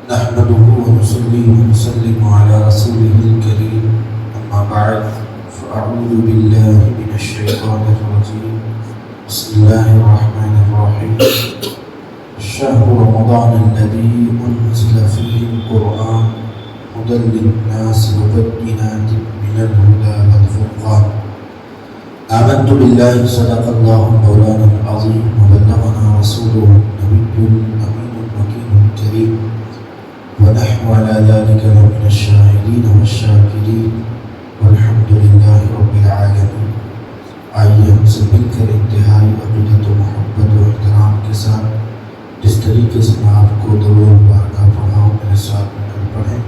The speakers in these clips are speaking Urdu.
نحمده ونصلي ونسلم على رسوله الكريم أما بعد فأعوذ بالله من الشيطان الرجيم بسم الله الرحمن الرحيم شهر رمضان الذي أنزل فيه القرآن هدى للناس وبينات من الهدى والفرقان آمنت بالله صدق الله مولانا العظيم وبلغنا رسوله النبي الأمين المكين الكريم ونحن على ذلك لمن الشاهدين والشاكرين والحمد لله رب العالمین۔ آئیے ہم سے مل کر انتہائی عقیدت و محبت و احترام کے ساتھ جس طریقے سے میں آپ کو درود مبارکہ پڑھاؤں میرے ساتھ مل کر پڑھیں۔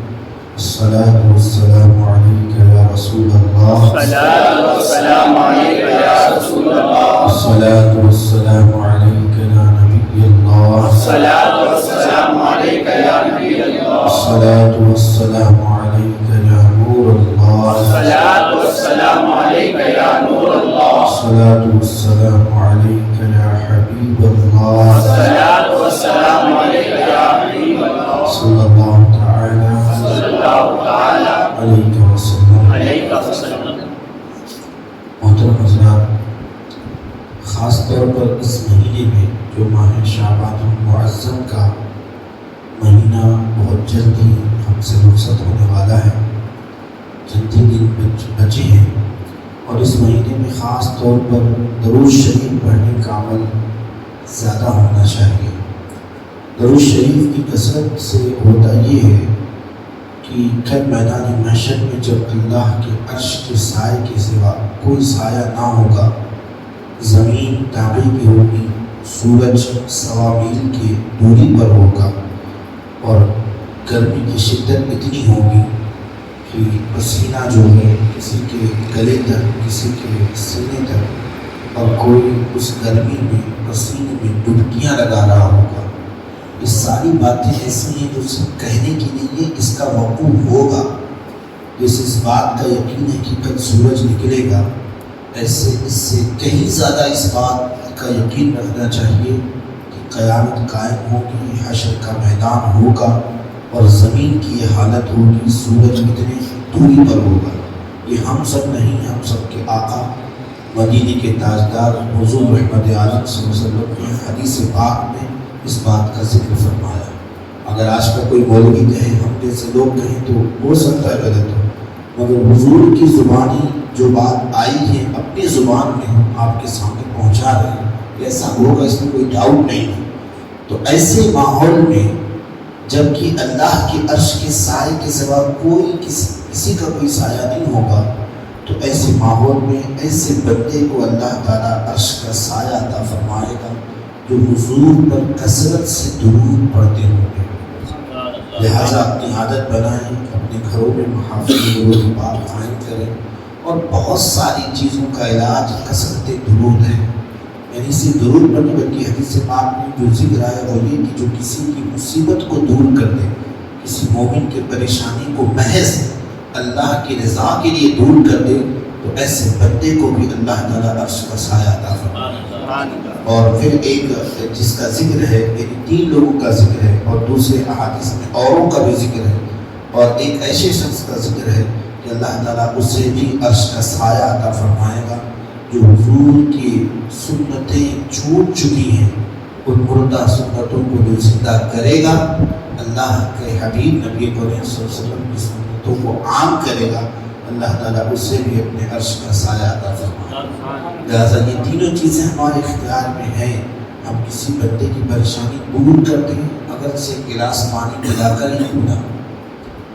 الصلاۃ والسلام علیک یا رسول اللہ، الصلاۃ والسلام علیک یا رسول اللہ، الصلاۃ والسلام علیک یا نبی اللہ، الصلاۃ والسلام علیک یا نبی اللہ، الصلاۃ والسلام علیک یا نور اللہ، الصلاۃ والسلام علیک یا نور اللہ، الصلاۃ والسلام علیک یا حبیب اللہ، الصلاۃ والسلام علیک یا حبیب اللہ، صلی اللہ تعالی صلی اللہ تعالی علیہ وسلم۔ علیہ وسلم۔ محترم حضرات، خاص طور پر اس مہینے میں جو ماہ شعبان المعظم کا مہینہ بہت جلد ہی ہم سے رخصت ہونے والا ہے، چند ہی دن بچے ہیں، اور اس مہینے میں خاص طور پر درود شریف پڑھنے کا عمل زیادہ ہونا چاہیے۔ درود شریف کی کثرت سے ہوتا یہ ہے کہ کل میدان محشر میں جب اللہ کے عرش کے سائے کے سوا کوئی سایہ نہ ہوگا، زمین تابع کی ہوگی، سورج 1.25 میل کی دوری پر ہوگا، اور گرمی کی شدت اتنی ہوگی کہ پسینہ جو ہے کسی کے گلے تک، کسی کے سینے تک، اور کوئی اس گرمی میں پسینے میں ڈبکیاں لگا رہا ہوگا۔ یہ ساری باتیں ایسی ہیں جو صرف کہنے کی نہیں ہے، اس کا وقوع ہوگا۔ جس اس بات کا یقین ہے کہ کل سورج نکلے گا، ایسے اس سے کہیں زیادہ اس بات کا یقین رکھنا چاہیے کہ قیامت قائم ہوگی، حشر کا میدان ہوگا، اور زمین کی یہ حالت ہوگی، سورج کتنے دوری پر ہوگا۔ یہ ہم سب نہیں، ہم سب کے آقا مدینے کے تاجدار حضور رحمت عالم صلی اللہ علیہ وسلم نے حدیث پاک میں اس بات کا ذکر فرمایا۔ اگر آج کا کوئی مولوی کہے، ہم جیسے لوگ کہیں تو ہو سکتا ہے غلط ہو، مگر حضور کی زبانی جو بات آئی ہے اپنی زبان میں ہم آپ کے سامنے پہنچا رہے ہیں، ایسا ہوگا، اس میں کوئی ڈاؤٹ نہیں ہے۔ تو ایسے ماحول میں جب کہ اللہ کے عرش کے سائے کے سوا کوئی کسی کا کوئی سایہ نہیں ہوگا، تو ایسے ماحول میں ایسے بندے کو اللہ تعالیٰ عرش کا سایہ عطا فرمائے گا جو حضور پر کثرت سے درود پڑھتے ہوں گے۔ لہٰذا اپنی عادت بنائیں، اپنے گھروں میں محافظ درود پاک قائم کریں، اور بہت ساری چیزوں کا علاج کثرت درود ہے۔ یعنی صرف درود پڑھنے بلکہ حدیث پاک میں جو ذکر آیا وہ یہ کہ جو کسی کی مصیبت کو دور کر دے، کسی مومن کی پریشانی کو محض اللہ کی رضا کے لیے دور کر دے، تو ایسے بندے کو بھی اللہ تعالیٰ عرش کا سایہ عطا فرمائے۔ اور پھر ایک جس کا ذکر ہے، یعنی 3 لوگوں کا ذکر ہے، اور دوسرے احادیث میں اوروں کا بھی ذکر ہے، اور ایک ایسے شخص کا ذکر ہے کہ اللہ تعالیٰ اسے بھی عرش کا سایہ عطا فرمائے گا جو حضور کی سنتیں چھوٹ چکی ہیں، ان مردہ سنتوں کو جو زندہ کرے گا، اللہ کے حبیب نبی کریم صلی اللہ علیہ وسلم کی سنتوں کو عام کرے گا، اللہ تعالیٰ اسے بھی اپنے عرش کا سایہ عطا فرمائے گا۔ لہٰذا یہ تینوں چیزیں ہمارے اختیار میں ہیں۔ ہم کسی بندے کی پریشانی دور کرتے ہیں، اگر سے گلاس پانی پلا کر ہی کیوں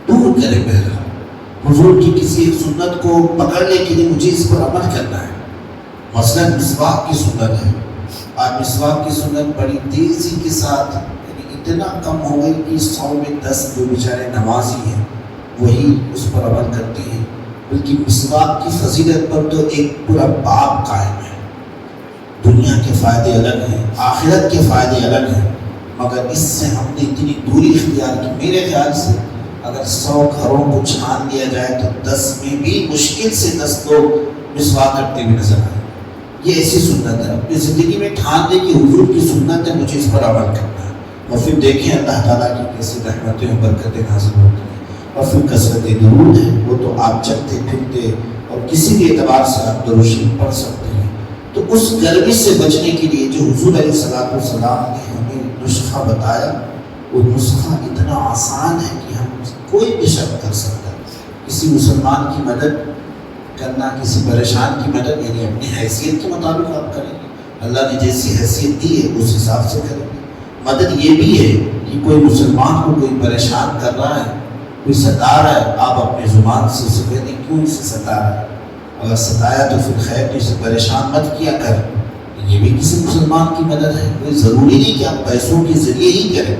دور کرے، پہلا حضور کی کسی سنت کو پکڑنے کے لیے مجھے اس پر عمل کرنا ہے۔ مثلاً مسواک کی سنت ہے، آج مسواک کی سنت بڑی تیزی کے ساتھ یعنی اتنا کم ہو گئی کہ 100 میں 10 جو بیچارے نمازی ہیں وہی اس پر عمل کرتے ہیں، بلکہ مسواک کی فضیلت پر تو ایک پورا باب قائم ہے۔ دنیا کے فائدے الگ ہیں، آخرت کے فائدے الگ ہیں، مگر اس سے ہم نے اتنی دوری اختیار کی۔ میرے خیال سے اگر 100 گھروں کو چھان لیا جائے تو 10 میں بھی مشکل سے 10 لوگ مسواک کرتے ہوئے نظر آئے۔ یہ ایسی سنت ہے، اپنی زندگی میں ٹھان لے کہ حضور کی سنت ہے، مجھے اس پر عمل کرنا ہے۔ اور پھر دیکھیں اللہ تعالیٰ کی کیسی رحمتیں اور برکتیں نازل ہوتی ہیں. اور پھر کثرت درود ہے، وہ تو آپ چلتے پھرتے اور کسی بھی اعتبار سے آپ درود شریف پڑھ سکتے ہیں. تو اس گرمی سے بچنے کے لیے جو حضور علیہ السلام نے ہمیں نسخہ بتایا، وہ نسخہ اتنا آسان ہے کہ ہم کوئی بھی شخص کر سکتا ہے. کسی مسلمان کی مدد کرنا، کسی پریشان کی مدد، یعنی اپنی حیثیت کے مطابق آپ کریں گے. اللہ نے جیسی حیثیت دی ہے اس حساب سے کریں گے. مدد یہ بھی ہے کہ کوئی مسلمان کو کوئی پریشان کر رہا ہے، کوئی ستا رہا ہے، آپ اپنے زبان سے اسے کہہ دیں کیوں اسے ستا رہا ہے. اگر ستایا تو پھر خیر تو اسے پریشان مت کیا کر. یہ بھی کسی مسلمان کی مدد ہے. کوئی ضروری نہیں کہ آپ پیسوں کے ذریعے ہی کریں،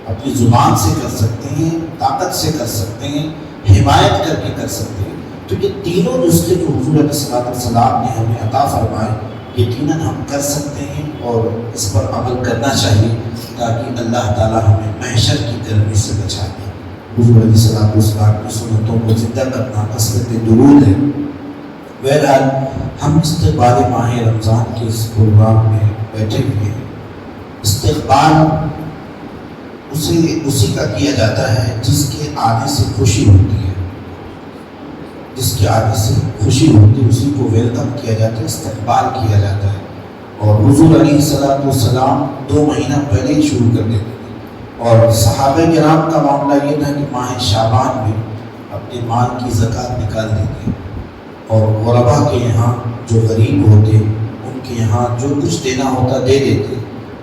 اپنی زبان سے کر سکتے ہیں، طاقت سے کر سکتے ہیں، حمایت کر کے کر سکتے ہیں. تو یہ تینوں نسخے جو حضور علیہ السلام نے ہمیں عطا فرمائے، یقیناً ہم کر سکتے ہیں اور اس پر عمل کرنا چاہیے تاکہ اللہ تعالیٰ ہمیں محشر کی گرمی سے بچا دے. حضور علیہ السلام کی سنتوں کو زندہ کرنا کثرت درود ہے. بہرحال ہم استقبال ماہ رمضان کے اس پروگرام میں بیٹھے ہوئے ہیں. استقبال اسی کا کیا جاتا ہے جس کے آنے سے خوشی ہوتی ہے، جس کے آنے سے خوشی ہوتی ہے اسی کو ویلکم کیا جاتا ہے، استقبال کیا جاتا ہے. اور حضور علیہ السلام 2 مہینہ پہلے ہی شروع کر دیتے تھے. اور صحابہ کرام کا معاملہ یہ تھا کہ ماہ شعبان میں اپنے مال کی زکوٰۃ نکال دیتے اور غربا کے یہاں جو غریب ہوتے ان کے یہاں جو کچھ دینا ہوتا دے دیتے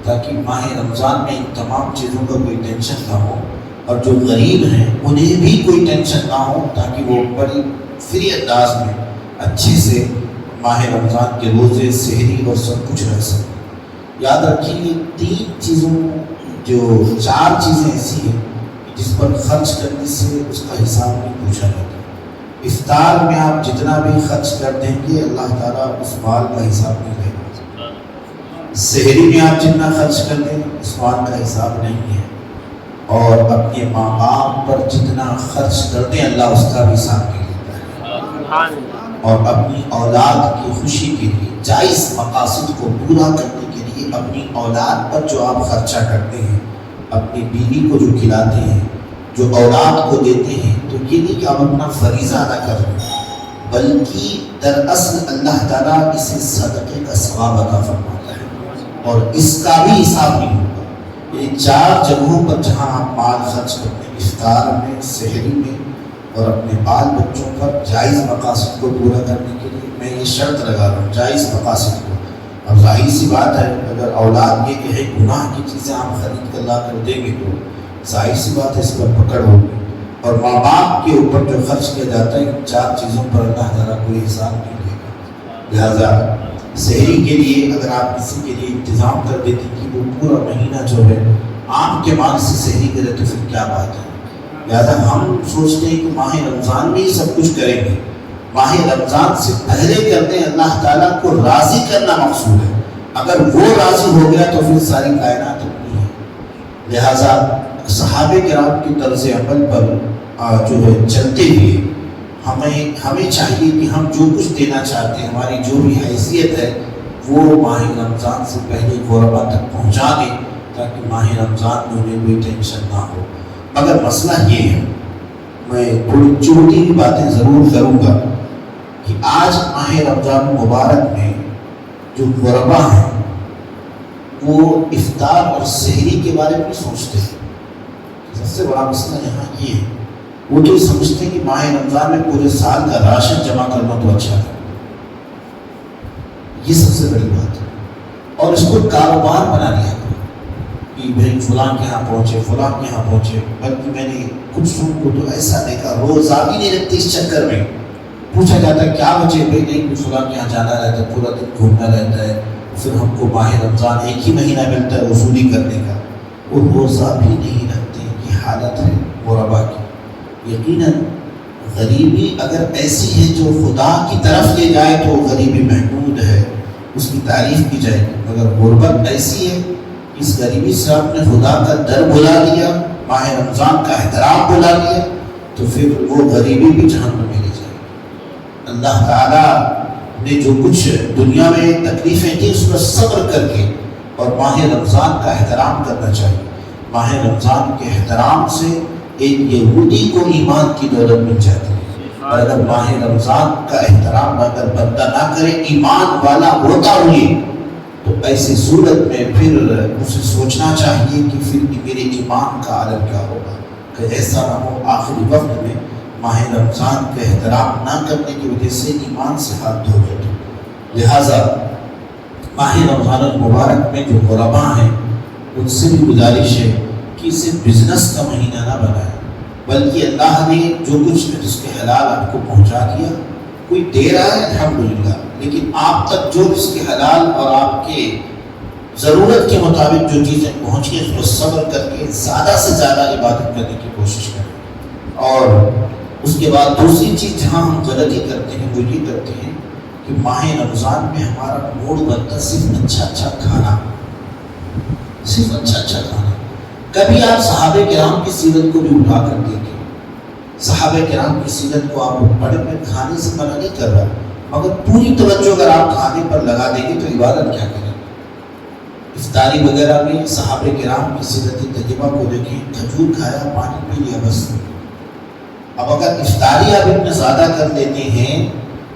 تاکہ ماہ رمضان میں ان تمام چیزوں کا کوئی ٹینشن نہ ہو، اور جو غریب ہیں انہیں بھی کوئی ٹینشن نہ ہو تاکہ وہ بڑی فری انداز میں اچھے سے ماہ رمضان کے روزے، سحری اور سب کچھ رہ سکیں. یاد رکھیے 4 چیزیں ایسی ہیں جس پر خرچ کرنے سے اس کا حساب نہیں پوچھا جاتا. افطار میں آپ جتنا بھی خرچ کر دیں گے اللہ تعالیٰ اس مال کا حساب نہیں لے گا. سحری میں آپ جتنا خرچ کر دیں اس مال کا حساب نہیں ہے. اور اپنے ماں باپ پر جتنا خرچ کر دیں اللہ اس کا بھی حساب نہیں لیتا ہے. اور اپنی اولاد کی خوشی کے لیے، جائز مقاصد کو پورا کرنے کے لیے اپنی اولاد پر جو آپ خرچہ کرتے ہیں، اپنی بیوی کو جو کھلاتے ہیں، جو اولاد کو دیتے ہیں، تو یہ نہیں کہ آپ اپنا فریضہ ادا کر رہے ہیں، بلکہ دراصل اللہ تعالیٰ اسے صدقے کا ثواب عطا فرماتا ہے اور اس کا بھی حساب نہیں ہوگا. یہ 4 جگہوں پر جہاں آپ مال خرچ کرتے ہیں، افطار میں، سحری میں اور اپنے بال بچوں پر جائز مقاصد کو پورا کرنے کے لیے، میں یہ شرط لگا رہا ہوں جائز مقاصد کو. اب ظاہر سی بات ہے اگر اولاد یہ کہ ہے گناہ کی چیزیں آپ خرید کر لا کر دیں گے تو ظاہر سی بات ہے اس پر پکڑ ہوگی. اور ماں باپ کے اوپر جو خرچ کیا جاتا ہے ان 4 چیزوں پر اللہ تعالیٰ کوئی حساب نہیں دے گا. لہٰذا سحری کے لیے اگر آپ کسی کے لیے انتظام کر دیتے کہ وہ پورا مہینہ جو ہے آپ کے مال سے سحری کرے تو پھر کیا بات ہے. لہٰذا ہم سوچتے ہیں کہ ماہ رمضان میں ہی سب کچھ کریں گے. ماہ رمضان سے پہلے کرتے ہیں اللہ تعالیٰ کو راضی کرنا مقصود ہے. اگر وہ راضی ہو گیا تو پھر ساری کائنات اپنی ہے. لہٰذا صحابہ کرام کی طرز عمل پر جو ہے چلتے ہوئے ہمیں چاہیے کہ ہم جو کچھ دینا چاہتے ہیں، ہماری جو بھی حیثیت ہے وہ ماہ رمضان سے پہلے غربا تک پہنچا دیں تاکہ ماہ رمضان میں انہیں کوئی ٹینشن نہ ہو. مگر مسئلہ یہ ہے، میں تھوڑی چھوٹی بھی باتیں ضرور کروں گا کہ آج ماہ رمضان مبارک میں جو غربا ہیں وہ افطار اور سحری کے بارے میں سوچتے ہیں. سب سے بڑا مسئلہ یہاں یہ ہے، وہ تو سمجھتے ہیں کہ ماہ رمضان میں پورے سال کا راشن جمع کرنا تو اچھا ہے. یہ سب سے بڑی بات ہے. اور اس کو کاروبار بنا لیا کہ بھائی فلاں کے یہاں پہنچے، فلاں کے یہاں پہنچے. بلکہ میں نے کچھ لوگوں کو تو ایسا دیکھا روزہ بھی نہیں رکھتے اس چکر میں. پوچھا جاتا ہے کیا وجہ؟ بھائی نہیں فلاں کے یہاں جانا رہتا ہے، پورا دن گھومنا رہتا ہے، پھر ہم کو ماہ رمضان ایک ہی مہینہ ملتا ہے وصولی کرنے کا. وہ روزہ بھی نہیں رکھتے. یہ حالت ہے غربا کی. یقیناً غریبی اگر ایسی ہے جو خدا کی طرف لے جائے تو غریبی محمود ہے، اس کی تعریف کی جائے گی. مگر غربت ایسی ہے اس غریبی سے آپ نے خدا کا در بلا لیا، ماہ رمضان کا احترام بلا لیا، تو پھر وہ غریبی بھی جہنم میں لے جائے. اللہ تعالیٰ نے جو کچھ دنیا میں تکلیفیں تھیں اس پر صبر کر کے اور ماہ رمضان کا احترام کرنا چاہیے. ماہ رمضان کے احترام سے ایک یہودی کو ایمان کی دولت مل جاتی ہے، اور اگر ماہ رمضان کا احترام اگر بندہ نہ کرے ایمان والا ہوتا ہوئے تو ایسی صورت میں پھر اسے سوچنا چاہیے کہ پھر میرے ایمان کا عالم کیا ہوگا، کہ ایسا نہ ہو آخری وقت میں ماہ رمضان کا احترام نہ کرنے کی وجہ سے ایمان سے ہاتھ دھو بیٹھے۔ لہٰذا ماہ رمضان المبارک میں جو غرباء ہیں ان سے بھی گزارش ہے کہ اسے بزنس کا مہینہ نہ بنائیں، بلکہ اللہ نے جو کچھ رزق حلال آپ کو پہنچا دیا، کوئی دے رہا ہے الحمدللہ، لیکن آپ تک جو رزق حلال اور آپ کے ضرورت کے مطابق جو چیزیں پہنچی ہیں اس پر صبر کر کے زیادہ سے زیادہ عبادت کرنے کی کوشش کریں۔ اور اس کے بعد دوسری چیز جہاں ہم غلطی کرتے ہیں وہ یہ کرتے ہیں کہ ماہ رمضان میں ہمارا موڈ بنتا صرف اچھا کھانا، صرف اچھا کھانا۔ کبھی آپ صحابہ کرام کی سیرت کو بھی اٹھا کر دیکھیں، صحابہ کرام کی سیرت کو آپ پڑھ میں کھانے سے منع نہیں کر رہا، مگر پوری توجہ اگر آپ کھانے پر لگا دیں گے تو عبادت کیا کریں گے؟ افطاری وغیرہ میں صحابہ کرام کی سیرت تجربہ کو دیکھیں، کھجور کھایا، پانی پی لیا، بس۔ اب اگر افطاری آپ اتنا زیادہ کر لیتے ہیں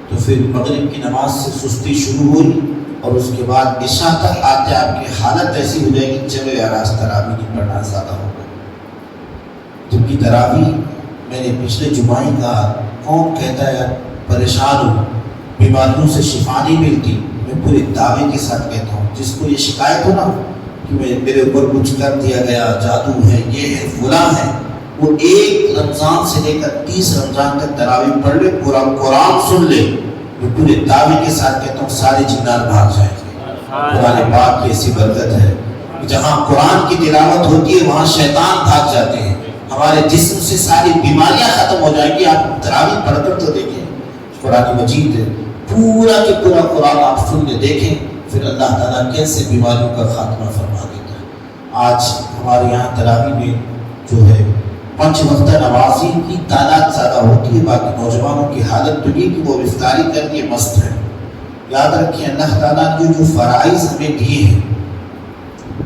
تو پھر مغرب کی نماز سے سستی شروع ہوئی اور اس کے بعد عشاء تک آتے آپ کی حالت ایسی ہو جائے گی چلو یار آج تراویح نہیں پڑھنا، زیادہ ہو گیا۔ جبکہ تراویح میں نے پچھلے جمعہ ہی کہا، کون کہتا ہے یار پریشان ہوں، بیماریوں سے شفا نہیں ملتی، میں پورے دعوے کے ساتھ کہتا ہوں جس کو یہ شکایت ہو نا کہ میرے اوپر کچھ کر دیا گیا، جادو ہے، یہ ہے، فلاں ہے، وہ 1 رمضان سے لے کر 30 رمضان تک تراویح پڑھ لے، پورا قرآن سن لے، میں پورے دعوے کے ساتھ کہتا ہوں سارے جنات بھاگ جائیں گے۔ قرآن پاک کی ایسی برکت ہے، جہاں قرآن کی تلاوت ہوتی ہے وہاں شیطان بھاگ جاتے ہیں، ہمارے جسم سے ساری بیماریاں ختم ہو جائیں گی۔ آپ تراویح پڑھ کر تو دیکھیں، قرآن مجید ہے، پورا کے پورا قرآن آپ سن کے دیکھیں، پھر اللہ تعالیٰ کیسے بیماریوں کا خاتمہ فرما دیتا ہے۔ آج ہمارے یہاں تراویح میں جو ہے 5 وقتہ نمازی کی تعداد زیادہ ہوتی ہے، باقی نوجوانوں کی حالت تو یہ کہ وہ افطاری کر کے مست ہے۔ یاد رکھیں اللہ تعالیٰ نے جو فرائض ہمیں دیے ہیں،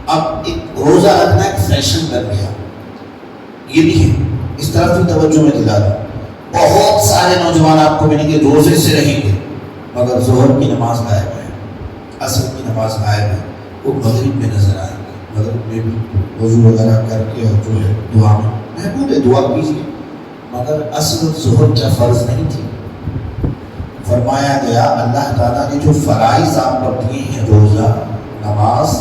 اب ایک روزہ رکھنا ایک فیشن بن گیا، یہ بھی ہے، اس طرف بھی توجہ میں دلا دوں۔ بہت سارے نوجوان آپ کو ملیں گے روزے سے رہیں گے مگر ظہر کی نماز غائب ہے، عصر کی نماز غائب ہے، وہ مغرب میں نظر آئیں گے، مغرب میں بھی وضو وغیرہ کر کے اور جو ہے دعا میں محبوب ہے دعا کیجیے، مگر اصل ظہر کیا فرض نہیں تھی؟ فرمایا گیا اللہ تعالیٰ نے جو فرائض آپ پر دیے ہیں، روزہ، نماز،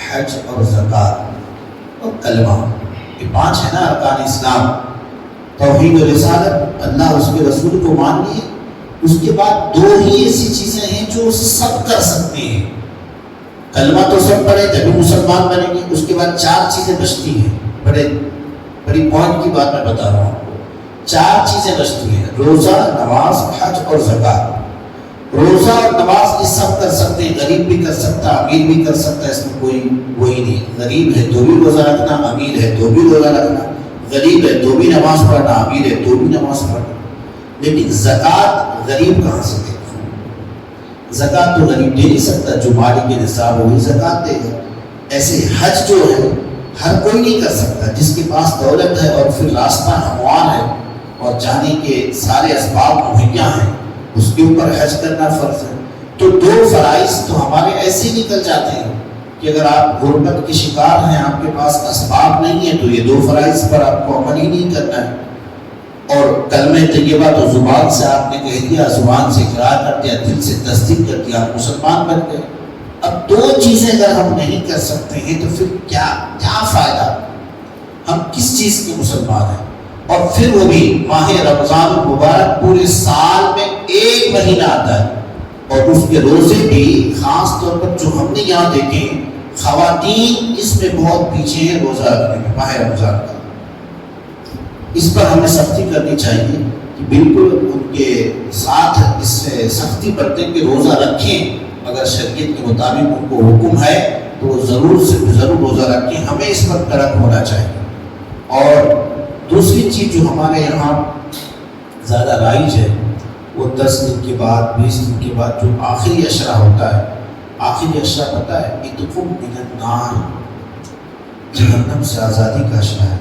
حج اور زکوٰۃ اور کلمہ، یہ 5 ہے نا ارکان اسلام، توحید و رسالت، اللہ اس کے رسول کو مان لیے۔ اس کے بعد 2 ہی ایسی چیزیں ہیں جو سب کر سکتے ہیں، کلمہ تو سب پڑھے جبھی مسلمان بنیں گے، اس کے بعد 4 چیزیں بچتی ہیں، بڑی پوائنٹ کی بات میں بتا رہا ہوں آپ کو، 4 چیزیں بچتی ہیں، روزہ، نماز، حج اور زکوٰۃ۔ روزہ اور نماز یہ سب کر سکتے ہیں، غریب بھی کر سکتا ہے، امیر بھی کر سکتا ہے، اس میں کوئی وہی نہیں، غریب ہے تو بھی روزہ رکھنا، امیر ہے تو بھی روزہ رکھنا، غریب ہے تو بھی نماز پڑھنا، امیر ہے تو بھی نماز پڑھنا۔ لیکن زکوٰۃ غریب کہاں سے دے گا؟ زکوٰۃ تو غریب دے نہیں سکتا، جو مالی کے نصاب وہی زکوٰۃ دے گا۔ ایسے حج جو ہے ہر کوئی نہیں کر سکتا، جس کے پاس دولت ہے اور پھر راستہ ہموار ہے اور جانے کے سارے اسباب مہیا ہیں، اس کے اوپر حج کرنا فرض ہے۔ تو 2 فرائض تو ہمارے ایسے ہی نکل جاتے ہیں کہ اگر آپ غربت کے شکار ہیں، آپ کے پاس اسباب نہیں ہے تو یہ 2 فرائض پر آپ کو عمل ہی نہیں کرنا ہے۔ اور کلمہ طیبہ تو زبان سے آپ نے کہہ دیا، زبان سے اقرار کر دیا، دل سے تصدیق کر دیا، آپ مسلمان بن گئے۔ اب 2 چیزیں اگر ہم نہیں کر سکتے ہیں تو پھر کیا فائدہ؟ ہم کس چیز کے مسلمان ہیں؟ اور پھر وہ بھی ماہ رمضان المبارک پورے سال میں 1 مہینہ آتا ہے، اور اس کے روزے بھی خاص طور پر جو ہم نے یہاں دیکھے، خواتین اس میں بہت پیچھے ہیں روزہ رکھنے میں، ماہ رمضان کا۔ اس پر ہمیں سختی کرنی چاہیے کہ بالکل ان کے ساتھ اس سے سختی برتیں کہ روزہ رکھیں، اگر شریعت کے مطابق ان کو حکم ہے تو وہ ضرور سے ضرور روزہ رکھیں، ہمیں اس پر کڑک ہونا چاہیے۔ اور دوسری چیز جو ہمارے یہاں زیادہ رائج ہے وہ 10 دن کے بعد 20 دن کے بعد جو آخری عشرہ ہوتا ہے، آخری عشرہ پتہ ہے اتقوا من النار، جہنم سے آزادی کا اشرہ ہے.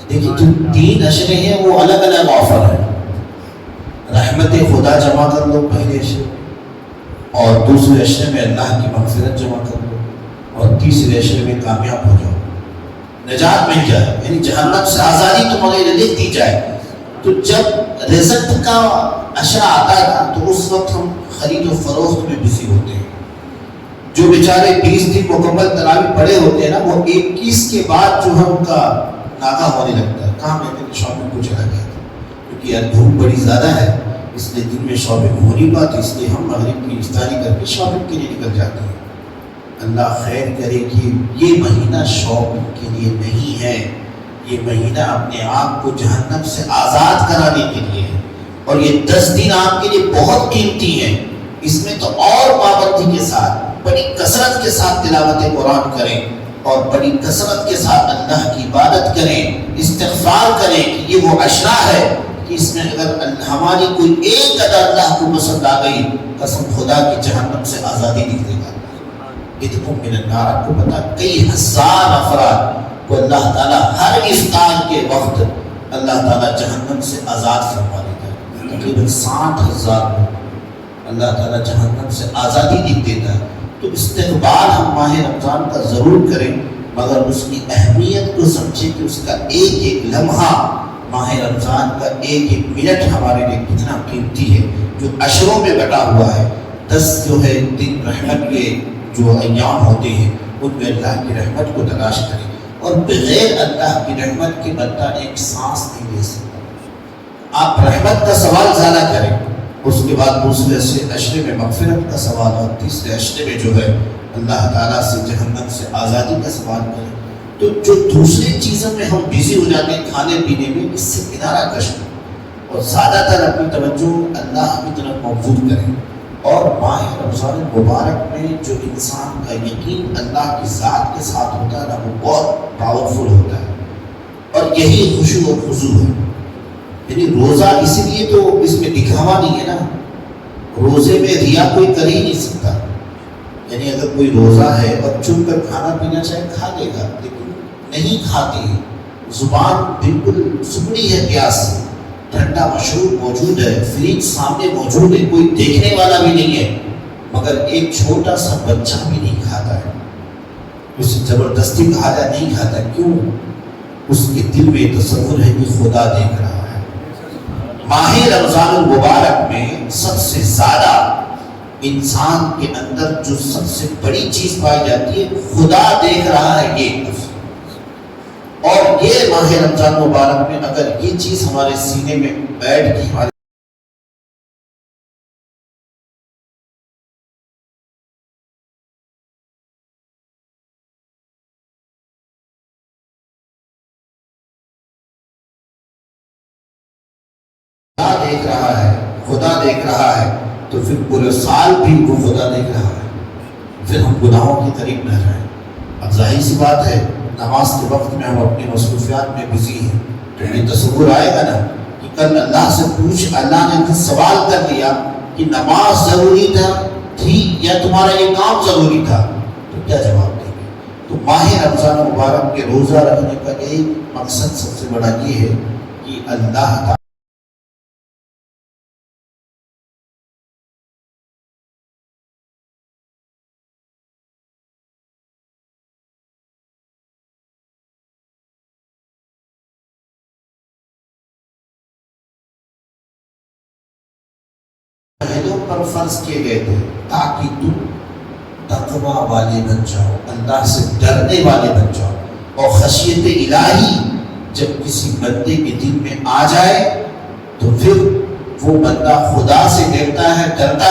دیکھیے جو 3 اشرے ہیں وہ الگ الگ آفر ہیں. رحمت خدا جمع کر لو پہلے اشرے، اور دوسرے اشرے میں اللہ کی مغفرت جمع کر لو، اور تیسرے اشرے میں کامیاب ہو جاؤ، نجات مل جائے، یعنی جہنم سے آزادی تمہیں لکھ دی جائے. تو جب رزق کا اشرہ آتا ہے نا تو اس وقت ہم خرید و فروخت میں بزی ہوتے ہیں. جو بیچارے 20 دن مکمل تراویح پڑے ہوتے ہیں نا، وہ 21 کے بعد جو ہے ان کا ناکہ ہونے لگتا ہے. کہاں میں نے شاپنگ کو چلا گیا تھا کیونکہ یار دھوپ بڑی زیادہ ہے، اس لیے دن میں شاپنگ ہو نہیں پاتی، اس لیے ہم مغرب کی افطاری کر کے شاپنگ کے لیے نکل جاتے ہیں. اللہ خیر کرے کہ یہ مہینہ شاپنگ کے لیے نہیں ہے، یہ مہینہ اپنے آپ کو جہنم سے آزاد کرانے کے لیے ہے. اور یہ 10 دن آپ کے لیے بہت قیمتی ہیں. اس میں تو اور پابندی کے ساتھ، بڑی کثرت کے ساتھ تلاوت قرآن کریں، اور بڑی کثرت کے ساتھ اللہ کی عبادت کریں، استغفار کریں کہ یہ وہ اشرا ہے کہ اس میں اگر ہماری کوئی ایک ادا اللہ کو پسند آ گئی، قسم خدا کی جہنم سے آزادی لکھ دے گا. اتقوا من النار. آپ کو پتا کئی ہزار افراد کو اللہ تعالیٰ ہر افطار کے وقت اللہ تعالیٰ جہنم سے آزاد فرما دیتا ہے. تقریباً 60,000 اللہ تعالیٰ جہنم سے آزادی لکھ دیتا ہے. تو استقبال ہم ماہ رمضان کا ضرور کریں، مگر اس کی اہمیت کو سمجھیں کہ اس کا ایک ایک لمحہ، ماہ رمضان کا ایک ایک منٹ ہمارے لیے کتنا قیمتی ہے، جو عشروں میں بٹا ہوا ہے. 10 جو ہے دن رحمت کے جو ایام ہوتے ہیں ان میں اللہ کی رحمت کو تلاش کریں، اور بغیر اللہ کی رحمت کے بندہ ایک سانس نہیں لے سکتا. آپ رحمت کا سوال زیادہ کریں، اس کے بعد دوسرے اشرے میں مغفرت کا سوال، اور تیسرے اشرے میں جو ہے اللہ تعالیٰ سے جہنم سے آزادی کا سوال کریں. تو جو دوسری چیزوں میں ہم بزی ہو جاتے ہیں کھانے پینے میں، اس سے کنارہ کش ہو اور زیادہ تر اپنی توجہ اللہ کی طرف مبذول کریں. اور ماہ رمضان المبارک میں جو انسان کا یقین اللہ کی ذات کے ساتھ ہوتا ہے نا، وہ بہت پاورفل ہوتا ہے، اور یہی خشوع و خضوع ہے. یعنی روزہ اس لیے تو اس میں دکھاوا نہیں ہے نا، روزے میں ریا کوئی کر ہی نہیں سکتا. یعنی اگر کوئی روزہ ہے اور چن کر کھانا پینا چاہے کھا لے گا، لیکن نہیں کھاتی ہے، زبان بالکل سکڑی ہے پیاس سے، ٹھنڈا مشروب موجود ہے، فریج سامنے موجود ہے، کوئی دیکھنے والا بھی نہیں ہے، مگر ایک چھوٹا سا بچہ بھی نہیں کھاتا ہے. اسے زبردستی کہا جائے نہیں کھاتا. کیوں؟ اس کے دل میں تصور ہے کہ خدا دیکھ رہا ہے. ماہ رمضان المبارک میں سب سے زیادہ انسان کے اندر جو سب سے بڑی چیز پائی جاتی ہے، خدا دیکھ رہا ہے، یہ لفظ. اور یہ ماہ رمضان مبارک میں اگر یہ چیز ہمارے سینے میں بیٹھ گئی، ہمارے خدا دیکھ رہا ہے، خدا دیکھ رہا ہے، تو پھر پورے سال بھی وہ خدا دیکھ رہا ہے. پھر ہم گناہوں کے قریب نہ جائیں. اب ظاہر سی بات ہے نماز کے وقت میں ہم اپنی مصروفیات میں بزی ہیں، تو ہمیں تصور آئے گا نا کہ کل اللہ سے اللہ نے ہم سوال کر لیا کہ نماز ضروری تھی یا تمہارا یہ کام ضروری تھا، تو کیا جواب دیں گے؟ تو ماہ رمضان مبارک کے روزہ رکھنے کا ایک مقصد سب سے بڑا یہ ہے کہ اللہ تعالیٰ پہلوں پر فرض کیے گئے تھے تاکہ تم تقوی والے بن جاؤ، اللہ سے ڈرنے والے بن جاؤ. اور خشیت الہی جب کسی بندے کے دل میں آ جائے تو پھر وہ بندہ خدا سے ڈرتا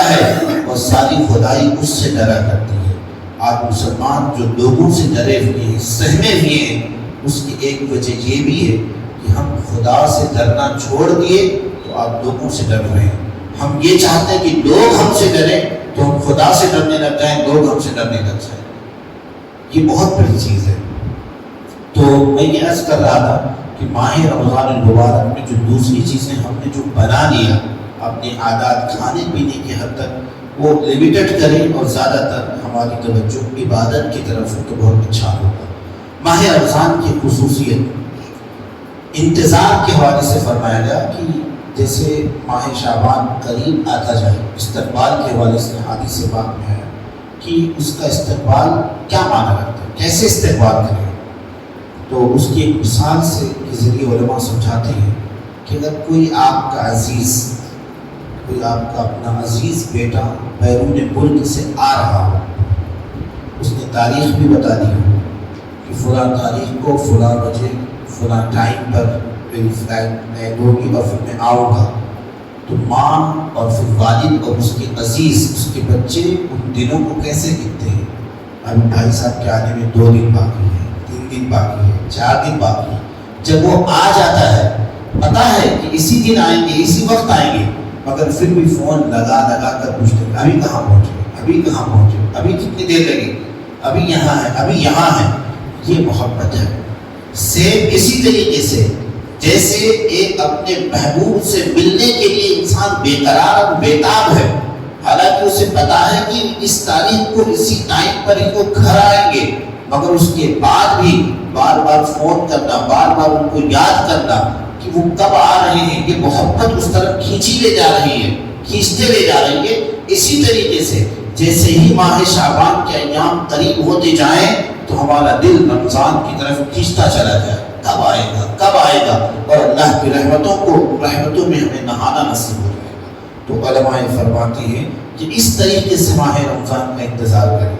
ہے اور ساری خدائی اس سے ڈرا کرتی ہے. آپ مسلمان جو لوگوں سے ڈرے ہوئے ہیں، سہمے ہوئے ہیں، اس کی ایک وجہ یہ بھی ہے کہ ہم خدا سے ڈرنا چھوڑ دیے تو آپ لوگوں سے ڈر رہے ہیں. ہم یہ چاہتے ہیں کہ لوگ ہم سے ڈریں تو ہم خدا سے ڈرنے لگ جائیں، لوگ ہم سے ڈرنے لگ جائیں. یہ بہت بڑی چیز ہے. تو میں یہ عرض کر رہا تھا کہ ماہ رمضان المبارک میں جو دوسری چیزیں ہم نے جو بنا لیا اپنے عادات کھانے پینے کے حد تک وہ لمیٹڈ کریں اور زیادہ تر ہماری توجہ عبادت کی طرف ہو تو بہت اچھا ہوگا. ماہ رمضان کی خصوصیت انتظار کے حوالے سے فرمایا گیا کہ جیسے ماہ شعبان قریب آتا جائے، استقبال کے حوالے سے حدیث پاک میں ہے کہ اس کا استقبال کیا معنی رکھتا ہے، کیسے استقبال کریں. تو اس کی ایک مثال سے کے ذریعے علماء سمجھاتے ہیں کہ اگر کوئی آپ کا عزیز، کوئی آپ کا اپنا عزیز بیٹا بیرون ملک سے آ رہا ہو، اس نے تاریخ بھی بتا دی ہو کہ فلاں تاریخ کو فلاں بجے فلاں ٹائم پر میری فلائٹ لینڈ ہوگی اور پھر میں آؤں گا، تو ماں اور پھر والد اور اس کے عزیز، اس کے بچے ان دنوں کو کیسے گنتے ہیں؟ ابھی بھائی صاحب کے آنے میں 2 دن باقی ہے، 3 دن باقی ہے، 4 دن باقی ہے. جب وہ آ جاتا ہے پتا ہے کہ اسی دن آئیں گے، اسی وقت آئیں گے، مگر پھر بھی فون لگا لگا کر پوچھتے ہیں ابھی کہاں پہنچے، ابھی کہاں پہنچے، ابھی کتنی دیر لگے گی، ابھی یہاں ہے، ابھی یہاں ہے. یہ محبت ہے. سیم اسی طریقے سے جیسے ایک اپنے محبوب سے ملنے کے لیے انسان بے قرار اور بیتاب ہے، حالانکہ اسے پتا ہے کہ اس تاریخ کو اسی ٹائم پر ہی وہ گھر آئیں گے، مگر اس کے بعد بھی بار بار فون کرنا، بار بار ان کو یاد کرنا کہ وہ کب آ رہے ہیں. یہ محبت اس طرف کھینچی لے جا رہی ہے، کھینچتے لے جا رہی ہے. اسی طریقے سے جیسے ہی ماہ شعبان کے ایام قریب ہوتے جائیں تو ہمارا دل رمضان کی طرف کھینچتا چلا جائے، کب آئے گا، کب آئے گا، اور اللہ کی رحمتوں میں ہمیں نہانا نصیب ہو جائے گا. تو علماء فرماتے ہیں کہ اس طریقے سے ماہ رمضان کا انتظار کریں.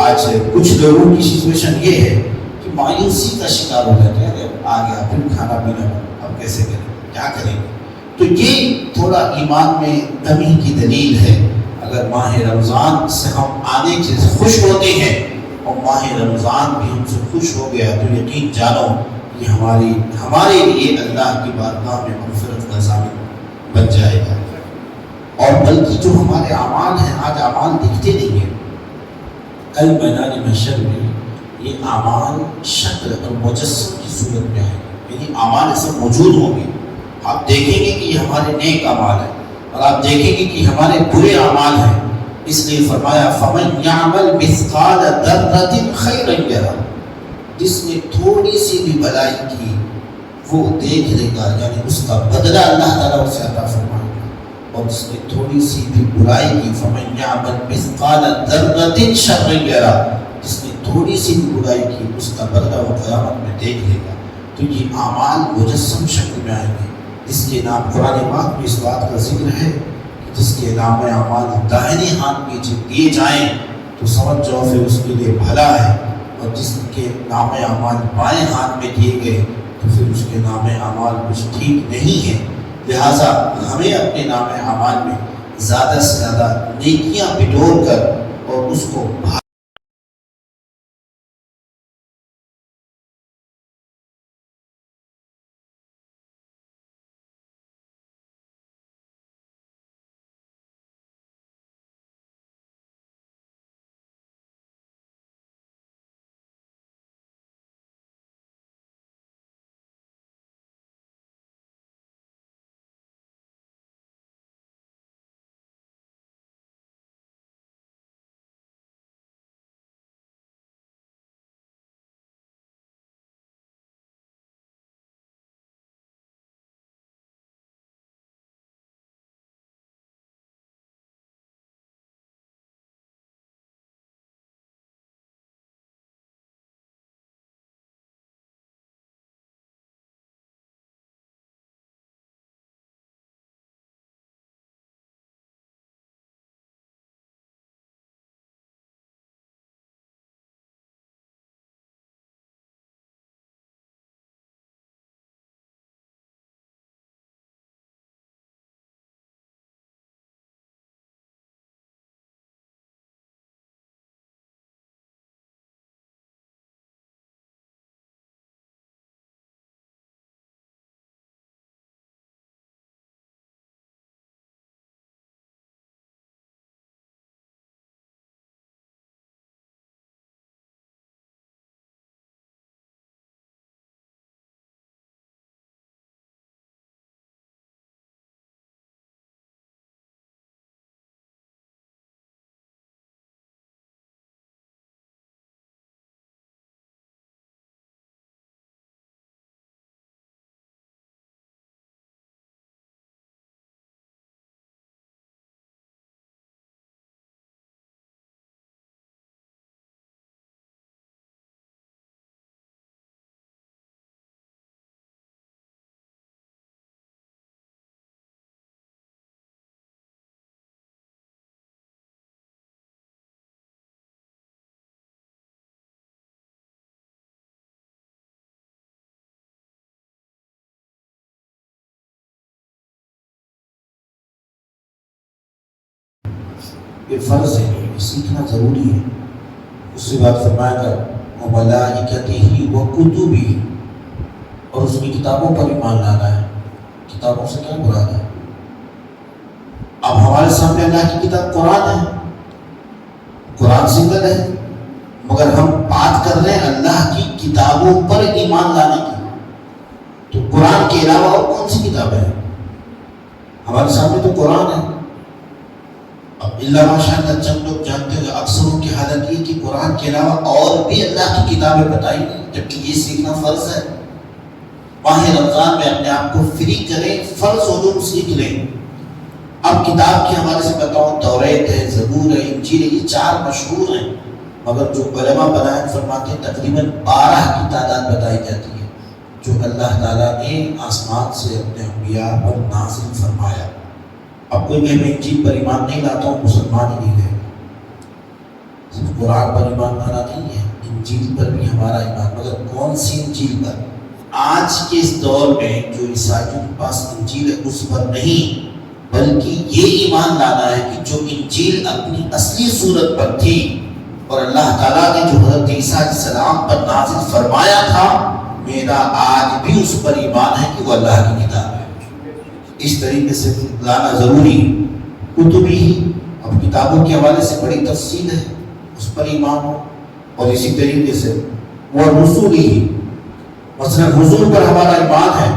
آج کچھ لوگوں کی سچویشن یہ ہے کہ مایوسی کا شکار ہو جاتے ہیں، آ گیا پھر کھانا پینا، اب کیسے کریں، کیا کریں گے. تو یہ تھوڑا ایمان میں کمی کی دلیل ہے. اگر ماہ رمضان سے ہم آنے سے خوش ہوتے ہیں اور ماہ رمضان بھی ہم سے خوش ہو گیا تو یقین جانو یہ ہمارے لیے اللہ کی بارگاہ میں مغفرت کا ضامن بن جائے گا. اور بلکہ جو ہمارے اعمال ہیں، آج اعمال دکھتے نہیں ہیں، کل میدان محشر میں یہ اعمال شکل اور مجسم کی صورت میں آئے گے، یعنی اعمال ایسے موجود ہوں گے. آپ دیکھیں گے کہ یہ ہمارے نیک اعمال ہیں اور آپ دیکھیں گے کہ ہمارے برے اعمال ہیں. اس لیے فرمایا فَمَنْ يَعْمَلْ مِثْقَالَ ذَرَّةٍ خَيْرًا يَرَهُ، جس نے تھوڑی سی بھی بھلائی کی وہ دیکھ لے گا، یعنی اس کا بدلہ اللہ تعالیٰ اسے عطا فرمائے گا. اور جس نے تھوڑی سی بھی برائی کی فَمَنْ يَعْمَلْ مِثْقَالَ ذَرَّةٍ شَرًّا يَرَهُ، جس نے تھوڑی سی بھی برائی کی اس کا بدلہ وہ قیامت میں دیکھ لے گا. تو یہ اعمال مجسم شکل میں آئیں گے. اس کے نام قرآن پاک میں اس بات کا ذکر ہے کہ جس کے نام اعمال داہنے ہاتھ میں دیے جائیں تو سمجھ جاؤ پھر اس کے لیے بھلا ہے، اور جس کے نام اعمال بائیں ہاتھ میں دیے گئے تو پھر اس کے نام اعمال کچھ ٹھیک نہیں ہے. لہٰذا ہمیں اپنے نام اعمال میں زیادہ سے زیادہ نیکیاں بٹور کر اور اس کو یہ فرض ہے، یہ سیکھنا ضروری ہے۔ اس کے بعد فرمایا گا وملائکتہ وکتبہ، اور اس کی کتابوں پر ایمان لانا ہے۔ کتابوں سے کیا مراد ہے؟ اب ہمارے سامنے اللہ کی کتاب قرآن ہے، قرآن سنگل ہے، مگر ہم بات کر رہے ہیں اللہ کی کتابوں پر ایمان لانے کی۔ تو قرآن کے علاوہ اور کون سی کتابیں ہیں؟ ہمارے سامنے تو قرآن ہے۔ اب اللہ ماشاء اللہ جب لوگ جانتے ہیں، اکثروں کی حالت یہ کہ قرآن کے علاوہ اور بھی اللہ کی کتابیں بتائی گئی، جبکہ یہ سیکھنا فرض ہے۔ ماہ رمضان میں اپنے آپ کو فری کریں، فرض علوم سیکھ لیں۔ اب کتاب کے حوالے سے بتاؤں، توریت ہے، زبور ہے، انجیل ہے، یہ 4 مشہور ہیں، مگر جو علماء بلائن فرماتے ہیں تقریباً 12 کی تعداد بتائی جاتی ہے جو اللہ تعالیٰ نے آسمان سے اپنے انبیاء پر نازل فرمایا۔ اب کوئی کہ میں انجیل پر ایمان نہیں لاتا ہوں، مسلمان ہی نہیں رہے۔ صرف قرآن پر ایمان لانا نہیں ہے، انجیل پر بھی ہمارا ایمان، مگر کون سی انجیل پر؟ آج کے اس دور میں جو عیسائیوں کے پاس انجیل ہے اس پر نہیں، بلکہ یہ ایمان لانا ہے کہ جو انجیل اپنی اصلی صورت پر تھی اور اللہ تعالیٰ نے جو حضرت عیسیٰ علیہ السلام پر نازل فرمایا تھا، میرا آج بھی اس پر ایمان ہے کہ وہ اللہ کی کتاب ہے۔ اس طریقے سے لانا ضروری۔ کتبی، اب کتابوں کے حوالے سے بڑی تفصیل ہے، اس پر ایمان ہو۔ اور اسی طریقے سے وہ رسولی، مثلا حضور پر ہمارا ایمان ہے،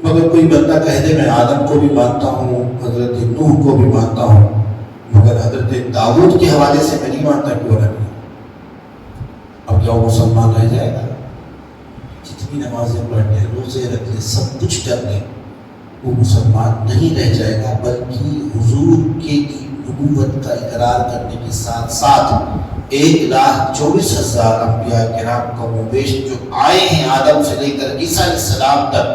مگر کوئی بندہ کہہ دے میں آدم کو بھی مانتا ہوں، حضرت نوح کو بھی مانتا ہوں، مگر حضرت داؤد کے حوالے سے میں نہیں مانتا کہ وہ نبی، اب کیا وہ مسلمان رہ جائے گا؟ جتنی نمازیں پڑھ لیں، روزے رکھ لیں، سب کچھ کر لیں، وہ مسلمان نہیں رہ جائے گا، بلکہ حضور کی نبوت کا اقرار کرنے کے ساتھ ساتھ 1,24,000 انبیاء کرام کا مبیش جو آئے ہیں آدم سے لے کر عیسیٰ علیہ السلام تک،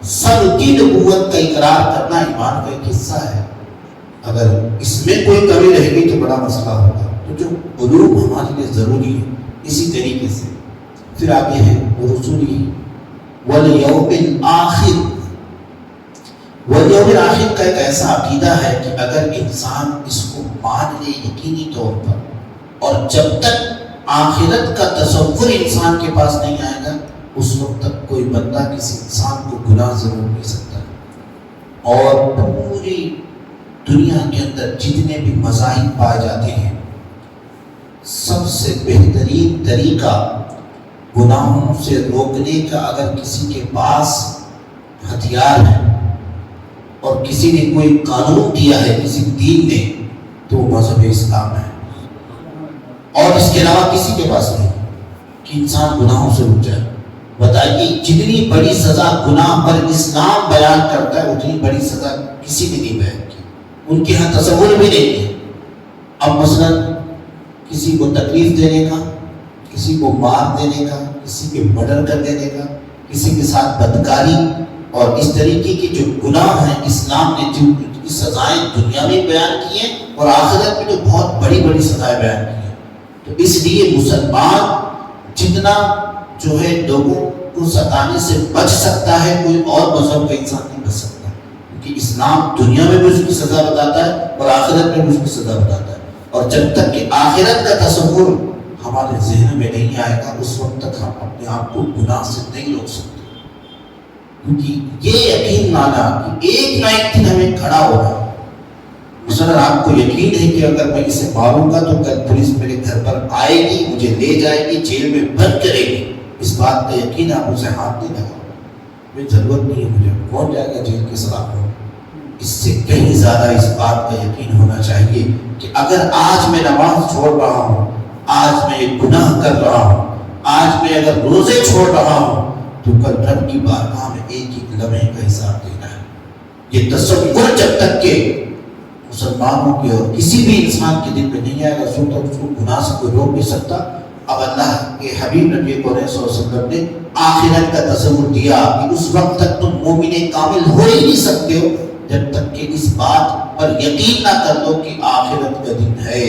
سب کی نبوت کا اقرار کرنا ایمان کا ایک حصہ ہے۔ اگر اس میں کوئی کمی رہے گی تو بڑا مسئلہ ہوگا۔ تو جو علوم ہمارے لیے ضروری ہے، اسی طریقے سے پھر آگے ہے رسولی والیوم الآخر۔ والیوم الآخر کا ایک ایسا عقیدہ ہے کہ اگر انسان اس کو مان لے یقینی طور پر، اور جب تک آخرت کا تصور انسان کے پاس نہیں آئے گا اس وقت تک کوئی بندہ کسی انسان کو گناہ ضرور نہیں سکتا۔ اور پوری دنیا کے اندر جتنے بھی مذاہب پائے جاتے ہیں، سب سے بہترین طریقہ گناہوں سے روکنے کا اگر کسی کے پاس ہتھیار ہے اور کسی نے کوئی قانون دیا ہے کسی دین نے، تو وہ مذہب اسلام ہے، اور اس کے علاوہ کسی کے پاس نہیں کہ انسان گناہوں سے رک جائے۔ بتائیے جتنی بڑی سزا گناہ پر اسلام بیان کرتا ہے اتنی بڑی سزا کسی نے نہیں بیان کی، ان کے ہاں تصور بھی نہیں ہے۔ اب مثلا کسی کو تکلیف دینے کا، کسی کو مار دینے کا، کسی کے مرڈر کر دینے کا، کسی کے ساتھ بدکاری اور اس طریقے کے جو گناہ ہیں، اسلام نے جو سزائیں دنیا میں بیان کی ہیں اور آخرت میں تو بہت بڑی بڑی سزائیں بیان کی ہیں۔ تو اس لیے مسلمان جتنا جو ہے لوگوں کو ستانے سے بچ سکتا ہے، کوئی اور مذہب کا انسان نہیں بچ سکتا، کیونکہ اسلام دنیا میں بھی اس کی سزا بتاتا ہے اور آخرت میں بھی اس کی سزا بتاتا ہے۔ اور جب تک کہ آخرت کا تصور ہمارے ذہن میں نہیں آئے گا اس وقت تک ہم اپنے آپ کو گناہ سے نہیں روک سکتے، کیونکہ یہ یقین لانا کہ ایک نہ ایک دن ہمیں کھڑا ہونا۔ مثلا آپ کو یقین ہے کہ اگر میں اسے ماروں گا تو کل پولیس میرے گھر پر آئے گی، مجھے لے جائے گی، جیل میں بند کرے گی، اس بات کا یقین آپ اسے ہاتھ نہیں لگاؤ، کوئی ضرورت نہیں ہے مجھے، کون جائے گا جیل کے ساتھ۔ اس سے کہیں زیادہ اس بات کا یقین ہونا چاہیے کہ اگر آج میں نماز چھوڑ رہا ہوں، آج میں ایک گناہ کر رہا ہوں، آج میں اگر روزے چھوڑ رہا ہوں، تو کل رب کی بارگاہ میں ایک ایک لمحے کا حساب دینا ہے۔ یہ تصور جب تک کہ مسلمانوں کے اور کسی بھی انسان کے دل میں نہیں آئے گا اس کو گناہ سے کوئی روک نہیں سکتا۔ اب اللہ کے حبیب نبی کریم صلی اللہ علیہ وسلم نے آخرت کا تصور دیا کہ اس وقت تک تم مومن کامل ہو ہی نہیں سکتے ہو جب تک کہ اس بات پر یقین نہ کر لو کہ آخرت کا دن ہے،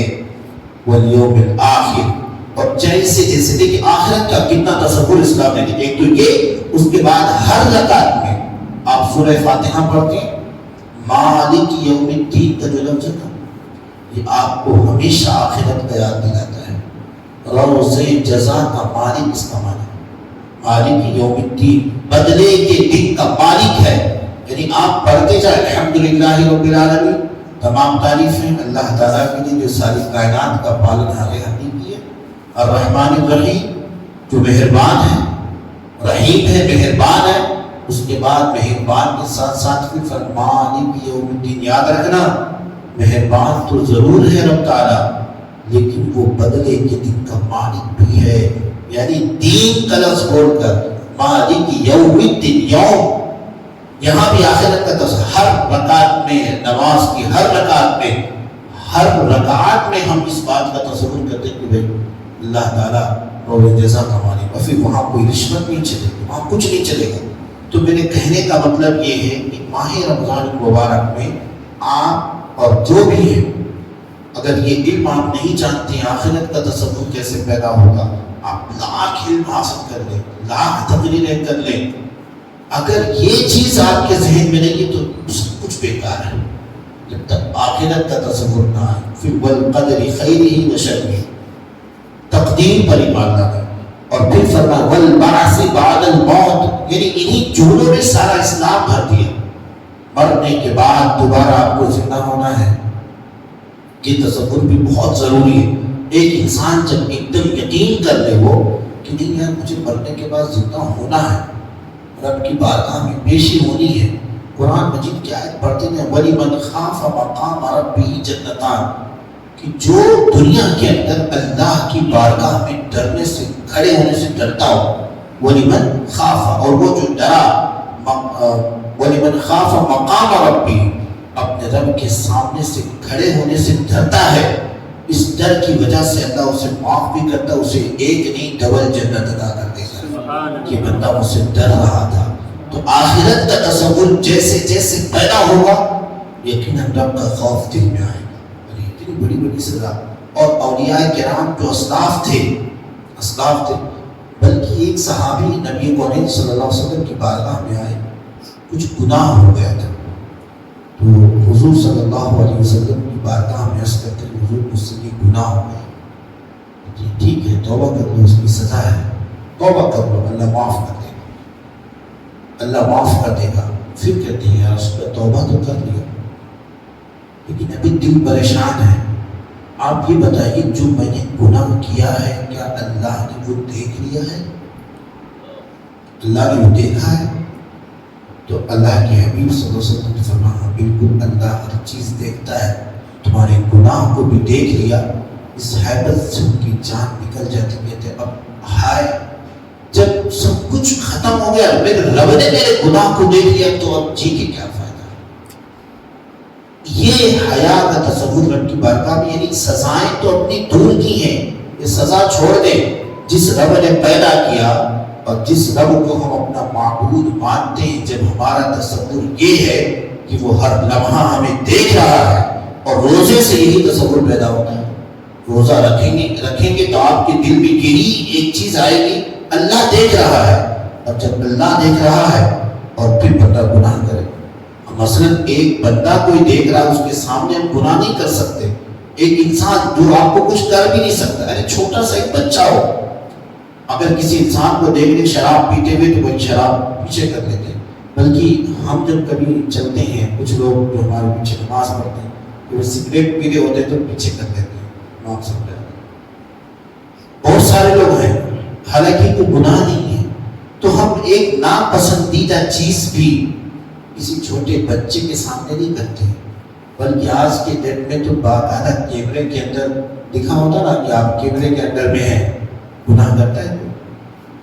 والیوم الآخر۔ اور جیسے دیکھیں آخرت کا کتنا تصور اسلام نے دیا۔ ایک تو یہ، اس کے بعد ہر رکعت میں آپ سورہ فاتحہ پڑھتے ہیں، مالک یوم الدین کا جو لفظ ہے نا، یہ آپ کو ہمیشہ آخرت کا یاد دلاتا ہے۔ روز جزا کا مالک اس کا معنی مالک یوم الدین، بدلے کے دن کا مالک ہے۔ یعنی آپ پڑھتے جائیں الحمدللہ رب العالمین، تمام تعریفیں اللہ تعالیٰ کے لیے جو ساری کائنات کا پالن ہارے حقیقی ہے، الرحمن الرحیم جو مہربان ہے، رحیم ہے، مہربان ہے۔ اس کے بعد مہربان کے ساتھ ساتھ پھر مالک یوم الدین، یاد رکھنا مہربان تو ضرور ہے رب تعالیٰ، لیکن وہ بدلے کے دن کا مالک بھی ہے۔ یعنی دین کا لفظ بول کر مالک یوم الدین، یوم یہاں بھی آخرت کا تصور، ہر رکعت میں نماز کی ہر رکعت میں ہم اس بات کا تصور کرتے کہ بھائی اللہ تعالیٰ روز جزا کا مالک، اور پھر وہاں کوئی رشوت نہیں چلے گی، وہاں کچھ نہیں چلے گا۔ تو میرے کہنے کا مطلب یہ ہے کہ ماہ رمضان المبارک میں آپ اور جو بھی ہے، اگر یہ علم آپ نہیں جانتے آخرت کا تصور کیسے پیدا ہوگا، آپ لاکھ علم حاصل کر لیں، لاکھ تقریریں کر لیں، اگر یہ چیز آپ کے ذہن میں نہیں ہے تو سب کچھ بیکار ہے۔ جب تک آخرت کا تصور نہ آئے، پھر والقدر خیرہ و شرہ، تقدیر پر ایمان لانا، اور پھر فرمایا والبعث بعد الموت، یعنی انہی جملوں میں سارا اسلام بھر دیا۔ مرنے کے بعد دوبارہ آپ کو زندہ ہونا ہے، یہ تصور بھی بہت ضروری ہے۔ ایک انسان جب ایک دم یقین کر لے وہ کہ نہیں یار مجھے مرنے کے بعد زندہ ہونا ہے، رب کی بارگاہ میں پیشی ہونی ہے، قرآن مجید کی آیت پڑھتے ہیں وَلِمَنْ خَافَ مَقَامَ رَبِّهِ جَنَّتَانِ، کہ جو دنیا کے اندر اللہ کی بارگاہ میں ڈرنے سے، کھڑے ہونے سے ڈرتا ہو، وَلِمَنْ خَافَ، اور وہ جو ڈرا، وَلِمَنْ خَافَ مَقَامَ رَبِّهِ، اپنے رب کے سامنے سے کھڑے ہونے سے ڈرتا ہے، اس ڈر کی وجہ سے اللہ اسے معاف بھی کرتا، اسے ایک نہیں ڈبل جنت عطا کر دے گا کہ بندہ مجھ سے ڈر رہا تھا۔ تو آخرت کا تصور جیسے جیسے پیدا ہوگا یقیناً رب کا خوف دل میں آئے گا، اور اتنی بڑی بڑی سزا۔ اور اولیاء کرام جو اسلاف تھے، بلکہ ایک صحابی نبی کریم صلی اللہ علیہ وسلم کی بارگاہ میں آئے، کچھ گناہ ہو گیا تھا، تو حضور صلی اللہ علیہ وسلم کی بارگاہ میں عرض کرتے ہیں حضور مجھ سے یہ گناہ ہو گیا، جی ٹھیک ہے توبہ کر لو، اس کی سزا ہے، توبہ کر لو، اللہ معاف کر دے گا، اللہ معاف کر دے گا۔ پھر کہتے ہیں یار اس کا توبہ تو کر لیا لیکن ابھی دل پریشان ہے، آپ یہ بتائیے جو میں نے گناہ کیا ہے کیا اللہ نے وہ دیکھ لیا ہے؟ اللہ نے وہ دیکھا ہے؟ تو اللہ کے حبیب صلی اللہ علیہ وسلم نے فرمایا بالکل اللہ ہر چیز دیکھتا ہے، تمہارے گناہ کو بھی دیکھ لیا۔ اس حیبت سے ان کی جان نکل جاتی، کہتے اب ہائے جب سب کچھ ختم ہو گیا، میرے رب نے میرے گناہ کو دیکھ لیا تو اب جی کے کیا فائدہ۔ یہ حیا کا تصور رب کی بارگاہ میں، یعنی سزائیں تو اپنی دور کی ہیں، یہ سزا چھوڑ دیں، جس رب نے پیدا کیا اور جس رب کو ہم اپنا معبود مانتے ہیں، جب ہمارا تصور یہ ہے کہ وہ ہر لمحہ ہمیں دیکھ رہا ہے، اور روزے سے یہی تصور پیدا ہوتا ہے۔ روزہ رکھیں گے تو آپ کے دل میں یہی ایک چیز آئے گی، اللہ دیکھ رہا ہے، اور جب اللہ دیکھ رہا ہے اور پھر بندہ گناہ کرے، مثلا ایک بندہ کوئی دیکھ رہا ہے اس کے سامنے ہم گناہ نہیں کر سکتے، ایک انسان جو آپ کو کچھ کر بھی نہیں سکتا، ارے چھوٹا سا ایک بچہ ہو، اگر کسی انسان کو دیکھ لیں شراب پیتے ہوئے تو وہ شراب پیچھے کر لیتے ہیں، بلکہ ہم جب کبھی چلتے ہیں کچھ لوگ جو ہمارے پیچھے نماز پڑھتے ہیں وہ سگریٹ پیتے ہوتے ہیں تو پیچھے کر لیتے ہیں، معاف سمجھ رہے ہیں۔ بہت سارے لوگ ہیں حالانکہ کوئی گناہ نہیں ہے، تو ہم ایک ناپسندیدہ چیز بھی کسی چھوٹے بچے کے سامنے نہیں کرتے، بلکہ آج کے ڈیٹ میں تو باقاعدہ کیمرے کے اندر دکھا ہوتا نا کہ آپ کیمرے کے اندر میں ہیں، گناہ کرتا ہے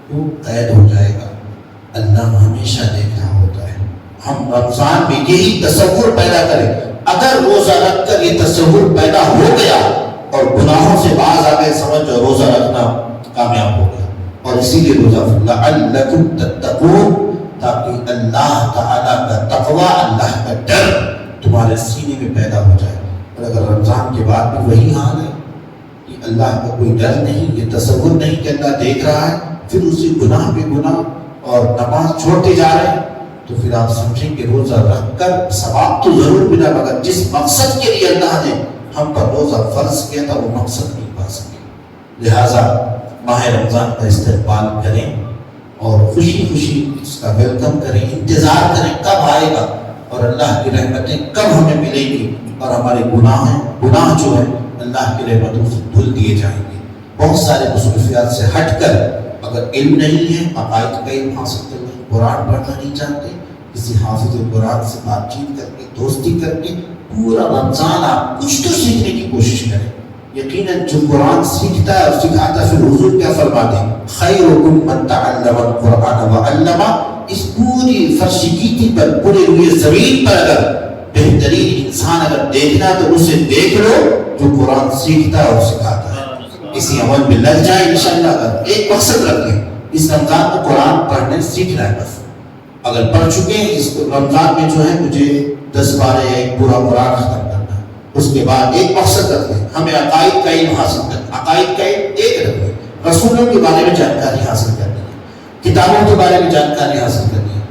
تو قید ہو جائے گا، اللہ ہمیشہ دیکھ رہا ہوتا ہے۔ ہم رمضان میں یہی تصور پیدا کریں، اگر روزہ رکھ کر یہ تصور پیدا ہو گیا اور گناہوں سے باز آ گئے، سمجھ جو روزہ رکھنا کامیاب ہو گیا۔ اور اسی لیے روزہ لعلکم تتقون، تاکہ اللہ تعالیٰ کا تقوی، اللہ کا ڈر تمہارے سینے میں پیدا ہو جائے۔ اور اگر رمضان کے بعد بھی وہی حال ہے کہ اللہ کا کوئی ڈر نہیں، یہ تصور نہیں کہ اللہ دیکھ رہا ہے، پھر اسی گناہ پہ گناہ اور نماز چھوڑتے جا رہے ہیں، تو پھر آپ سمجھیں کہ روزہ رکھ کر ثواب تو ضرور ملا، مگر جس مقصد کے لیے اللہ نے ہم پر روزہ فرض کیا تھا وہ مقصد نہیں پا سکے. لہٰذا ماہ رمضان کا استقبال کریں اور خوشی خوشی اس کا ویلکم کریں، انتظار کریں کب آئے گا اور اللہ کی رحمتیں کب ہمیں ملیں گی اور ہمارے گناہ جو ہے اللہ کی رحمتوں سے دھل دیے جائیں گے. بہت سارے مصروفیات سے ہٹ کر اگر علم نہیں ہے، عقائد کا علم حاصل کرنا، قرآن پڑھنا نہیں چاہتے، کسی حافظ قرآن سے بات چیت کر کے، دوستی کر کے پورا رمضان آپ کچھ تو سیکھنے کی کوشش کریں. یقیناً جو قرآن سیکھتا ہے اور سکھاتا ہے، پھر حضور کیا فرماتے ہیں، خیرکم من تعلم القرآن وعلمہ. اس پوری فرش گیتی پر، پورے ہوئے زمین پر اگر بہترین انسان اگر دیکھنا تو اسے دیکھ لو جو قرآن سیکھتا ہے اور سکھاتا ہے. اسی عمل میں لگ جائیں انشاءاللہ. اگر ایک مقصد رکھیں، اس رمضان میں قرآن پڑھنے سیکھنا ہے بس. اگر پڑھ چکے ہیں اس رمضان میں جو ہے مجھے 10 بارے یا ایک پورا قرآن ختم کرنا ہے، اس کے بعد ایک مقصد رکھیں، ہمیں عقائد کا علم حاصل کرنا. عقائد کا علم ایک رکھیں، رسولوں کے بارے میں جانکاری حاصل کرنی ہے، کتابوں کے بارے میں جانکاری حاصل کرنی ہے.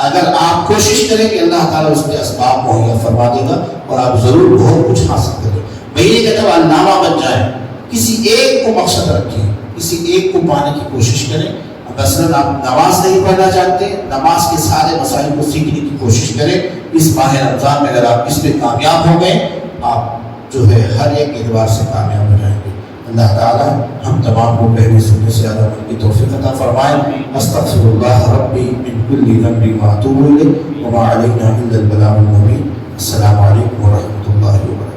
اگر آپ کوشش کریں کہ اللہ تعالیٰ اس کے اسباب مہیا فرما دے گا اور آپ ضرور بہت کچھ حاصل کریں. میں یہ کہتا ہوں علامہ بن جائیں. کسی ایک کو مقصد رکھیں، کسی ایک کو پانے کی کوشش کریں. مثلاً آپ نماز نہیں پڑھنا چاہتے، نماز کے سارے مسائل کو سیکھنے کی کوشش کریں. اس ماہ رمضان میں اگر آپ اس میں کامیاب ہو گئے، آپ جو ہے ہر ایک اعتبار سے کامیاب ہو جائیں گے. اللہ تعالیٰ ہم تمام کو پہلے سننے سے زیادہ کی توفیق عطا فرمائے. استغفر اللہ ربی من کل ذنب واتوب الیہ وما علینا الا البلاغ المبین. السلام علیکم ورحمۃ اللہ وبرکاتہ.